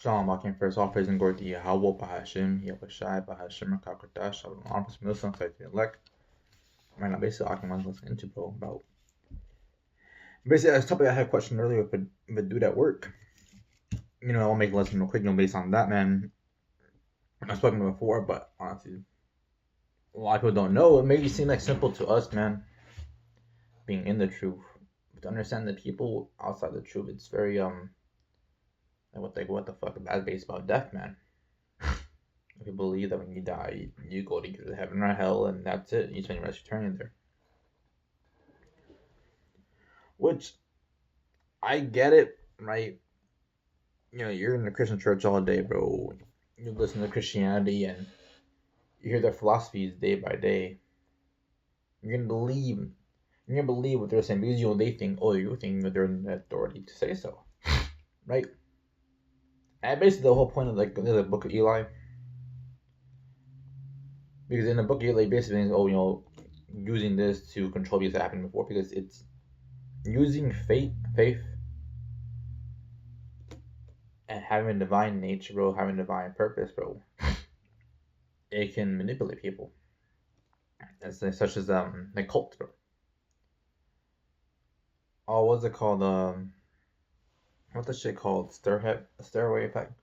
Shalom, Akim first all praise and glory to Yahweh, Bahashim, Yahushai, Bahashim, Rakakradash, Shalom, Armas, Milson, Site the elect. Right now, basically, Akim was listening to, bro, about. Basically, I was topic I had a question earlier with a dude at work. I'll make a lesson real quick, based on that, man. I've spoken to before, but honestly, a lot of people don't know. It may seem like simple to us, man, being in the truth. But to understand the people outside the truth, it's very, what the fuck, that's based about death, man. If you believe that when you die, you go to either heaven or hell, and that's it. You spend your rest of eternity there. Which, I get it, right? You're in the Christian church all day, bro. You listen to Christianity and you hear their philosophies day by day. You're gonna believe what they're saying because they think, you think that they're in the authority to say so, right? And basically, the whole point of the book of Eli, because in the book of Eli, basically means, using this to control these that happened before, because it's using faith, and having a divine nature, bro, having a divine purpose, bro. It can manipulate people, such as like cults, bro. Oh, what's it called? What's the shit called? Stairway effect.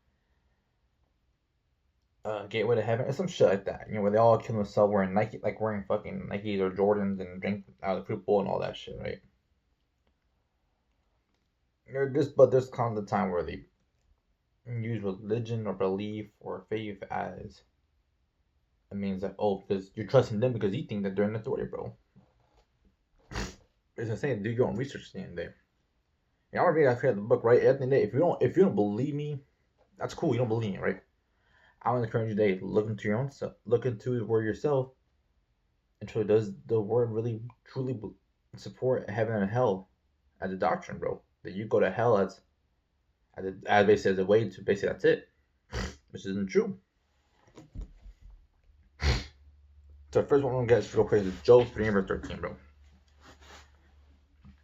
Gateway to Heaven, or some shit like that. Where they all kill themselves wearing Nike, like wearing fucking Nikes or Jordans and drink out of the fruit bowl and all that shit, right? But there's kind of the time where they use religion or belief or faith as it means that because you're trusting them because you think that they're in authority, bro. It's insane. Do your own research at the end of the day. I'm gonna read the book, right? At the end of the day, if you don't believe me, that's cool. You don't believe me, right? I want to encourage you today, look into your own self, look into the word yourself, and truly, does the word really truly support heaven and hell as a doctrine, bro? That you go to hell as basically as a way to basically that's it, which isn't true. So the first one we're gonna get real quick is Job 3 verse 13, bro.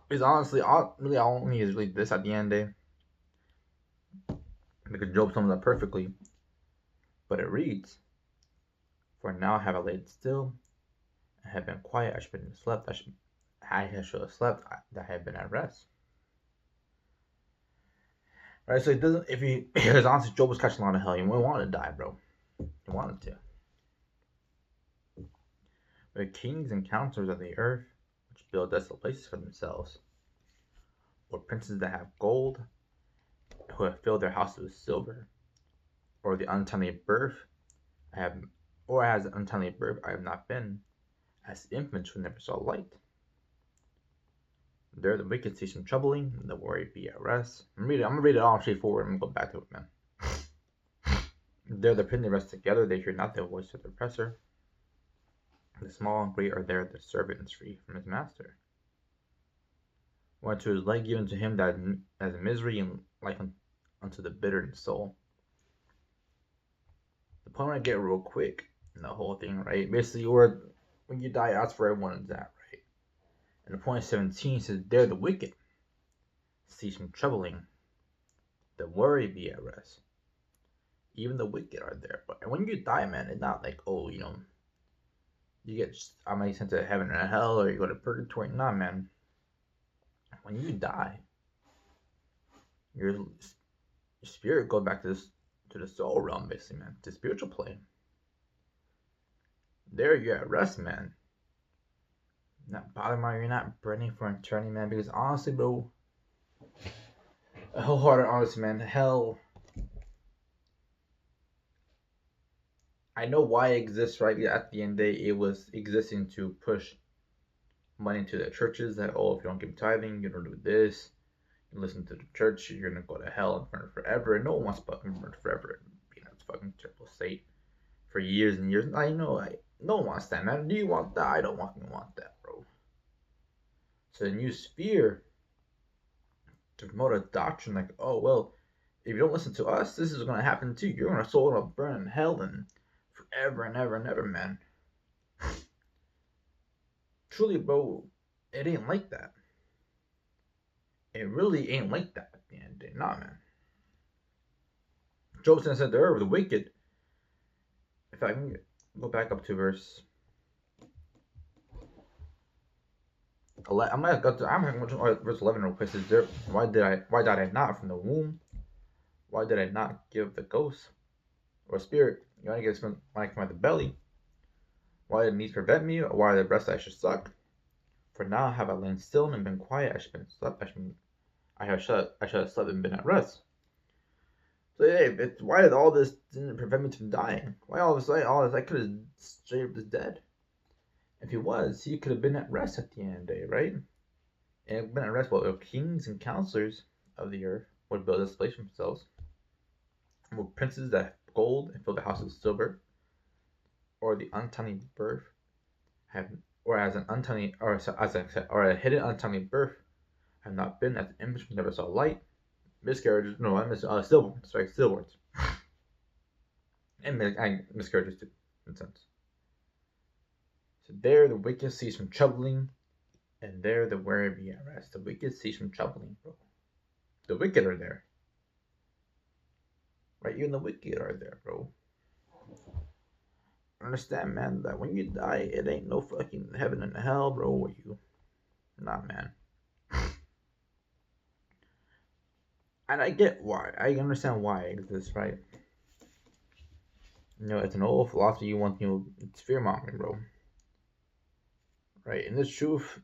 Because honestly, all only is really this at the end of the day, because Job sums up perfectly. But it reads, "For now have I laid still, I have been quiet, I should have slept, I should have slept, that I have been at rest." Right, so it doesn't, because honestly, Job was catching a lot of hell. He wanted to die, bro. He wanted to. The kings and counselors of the earth, which build desolate places for themselves, or princes that have gold, who have filled their houses with silver, or the untimely birth, as untimely birth I have not been, as infants who never saw light. There the wicked cease from troubling, and the worry be at rest. I'm gonna read it all straightforward. I'm gonna go back to it, man. There the prison rest together, they hear not the voice of the oppressor. The small and great are there, the servant is free from his master. Whereto is light given to him that as misery and life unto the bitter in soul. The point I get real quick in the whole thing, right? Basically, when you die, that's for everyone is that, right? And the point 17 says, there the wicked cease from troubling, the worry be at rest. Even the wicked are there. But when you die, man, it's not like, you get sent to heaven or hell, or you go to purgatory. Nah, man. When you die, your spirit goes back to the soul realm, basically, man. To spiritual plane. There you're at rest, man. Not bothering about, you're not burning for eternity, man. Because honestly, bro, a wholehearted honest, man, hell, I know why it exists, right? At the end of the day, it was existing to push money into the churches that, if you don't give tithing, you don't do this, you listen to the church, you're gonna go to hell and burn forever. And no one wants to fucking burn forever and be in that fucking terrible state for years and years. I know, no one wants that, man. Do you want that? I don't fucking want that, bro. So then use fear to promote a doctrine like, if you don't listen to us, this is gonna happen to you. You're gonna soul gonna burn in hell and forever and ever and ever, man. Truly, bro, it ain't like that. It really ain't like that at the end of the day. Nah, man. Job said the earth, the wicked. If I can go back up to verse 11, I'm going to verse 11 real quick. Is there, why did I not from the womb? Why did I not give the ghost or spirit? You want to get when I come out the belly? Why did knees prevent me? Or why the breast I should suck? For now have I lain still and been quiet. I should have slept. I should have slept and been at rest. So hey, why did all this didn't prevent me from dying? Why all this? I could have straight up just dead. If he was, he could have been at rest at the end of the day, right? And been at rest. Well, kings and counselors of the earth would build this place for themselves. Were princes that have gold and fill the house with silver, or the untimely birth have, or as an untimely, or as I said, or a hidden untimely birth have not been, as the image never saw light. Miscarriages, no, I miss stillborns, sorry, stillborns, and miscarriages too, in a sense. So there the wicked cease from troubling, and there the weary be at rest. The wicked cease from troubling, bro. The wicked are there. Right? Even the wicked are there, bro. Understand, man, that when you die, it ain't no fucking heaven and hell, bro. What you? Nah, man. And I get why. I understand why it exists, right? You know, it's an old philosophy you want, it's fear mongering, bro. Right? And the truth,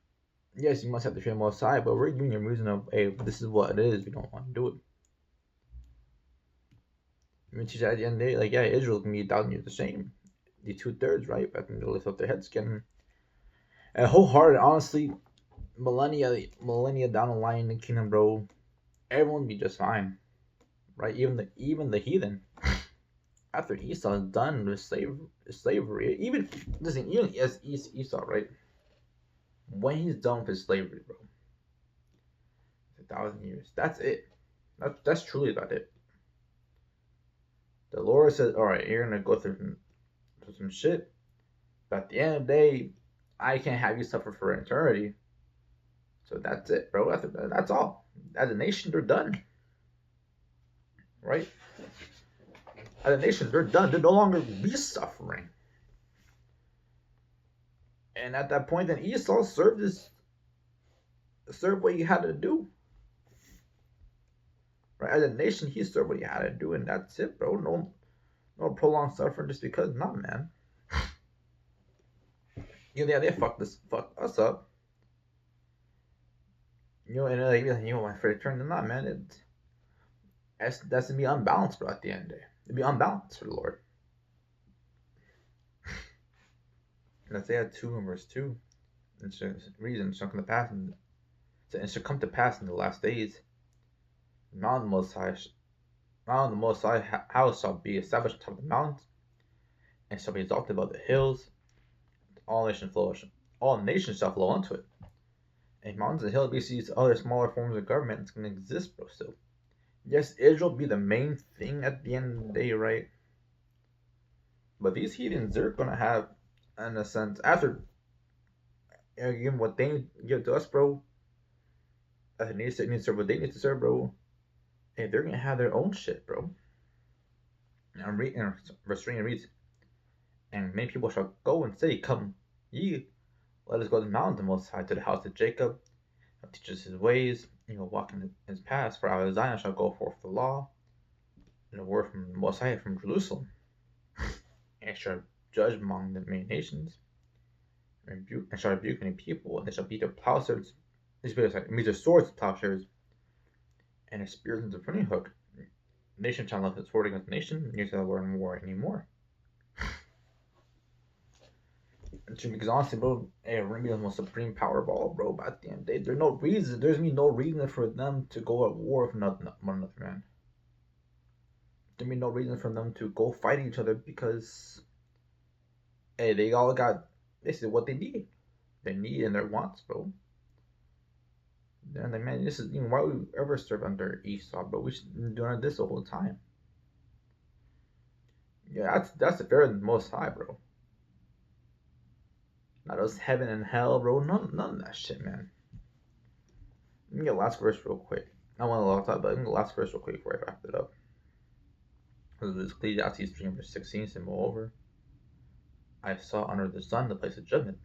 yes, you must have to fear the Most High, but we're giving you a reason of, hey, this is what it is. We don't want to do it. I mean, at the end of the day, like, yeah, Israel's gonna be 1,000 years the same. The 2/3, right? But then they lift up their heads again. And wholehearted, honestly, millennia down the line in the kingdom, bro, everyone would be just fine, right? Even the heathen, after Esau is done with slavery, even as Esau, right? When he's done with slavery, bro, it's 1,000 years. That's it. That's truly about it. The Lord says, all right, you're gonna go through some shit, but at the end of the day, I can't have you suffer for eternity. So that's it, bro. That's all. As a nation, they're done. Right? As a nation, they're done. They'll no longer be suffering. And at that point, then Esau served what he had to do. Right? As a nation, he served what he had to do, and that's it, bro. No prolonged suffering just because. Nah, man. They fucked us up. And like, my favorite turn. Nah, man. That's gonna be unbalanced, bro. At the end of the day, it'd be unbalanced for the Lord. And Isaiah 2 and verse 2, it shall come to pass, it shall come to pass in the last days. Mount the Most High house shall be established on top of the mountains, and shall be exalted above the hills. All nations shall flow unto it. And mountains and hills, these other smaller forms of government, it's gonna exist, bro. Still, yes, Israel be the main thing at the end of the day, right? But these heathens, they're gonna have, in a sense, after giving what they give to us, bro, as they need to serve what they need to serve, bro, and they're gonna have their own shit, bro. And I'm reading verse 3 reads, and many people shall go and say, come ye, let us go to the mountain Most High, to the house of Jacob, and teach us his ways, and will walk in his paths. For out of Zion shall go forth the law, and the word from the Most High from Jerusalem, and shall judge among the many nations, and shall rebuke many people, and they shall beat their plowshares, meet their swords to plowshares, and their spears into pruning hook. Nation shall not lift its sword against nation, neither shall learn war anymore. Because honestly, bro, we're gonna be the most supreme power ball, bro. But at the end of the day, there's no reason for them to go at war with one another, man. There'd be no reason for them to go fight each other because, hey, they all got this is what they need. They need and their wants, bro. And like, man, this is why would we ever serve under Esau, bro? We should be doing this the whole time. Yeah, that's the fair and Most High, bro. Not those heaven and hell, bro. None of that shit, man. Let me get last verse real quick. I want to talk, but let me get last verse real quick before I wrap it up. This is Ecclesiastes 3 verse 16 says, moreover, I saw under the sun the place of judgment.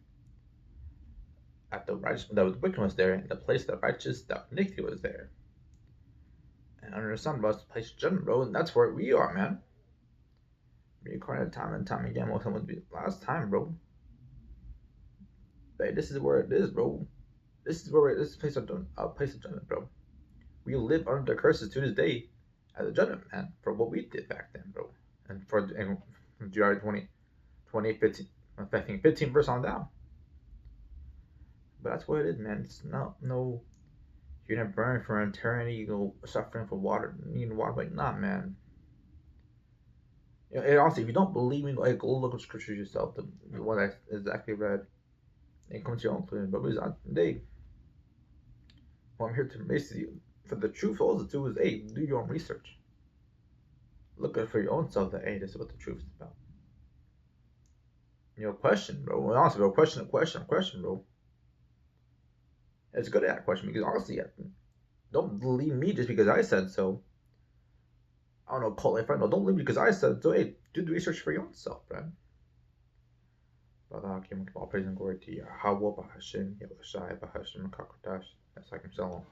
At the righteous, the wicked was there, and the place of the righteous, the iniquity was there. And under the sun was the place of judgment, bro, and that's where we are, man. Reincarnated time and time again. What would be last time, bro? But this is where it is, bro. This is where this is place of judgment, bro. We live under the curses to this day as a judgment, man, for what we did back then, bro. And for Deuteronomy 20, 15, I think 15 verse on down. But that's what it is, man. It's not no. You're gonna burn for eternity. You go suffering for water, needing water. Like, nah, man. And honestly, if you don't believe me, like, go look at scriptures yourself. The one that is exactly read, and come to your own conclusion. But what I'm here to basically, for the truth, all the truth is, hey, do your own research. Look at it for your own self. That hey, this is what the truth is about. Question, bro. Honestly, bro, question, bro. It's good at that question because honestly, don't believe me just because I said so. I don't know, call it friend. No, don't believe me because I said so. Hey, do the research for your own self, man. Father, all praise and glory to Yahweh, Bahashim, Yahushai, Bahashim, Kakodash. That's like him, Shalom.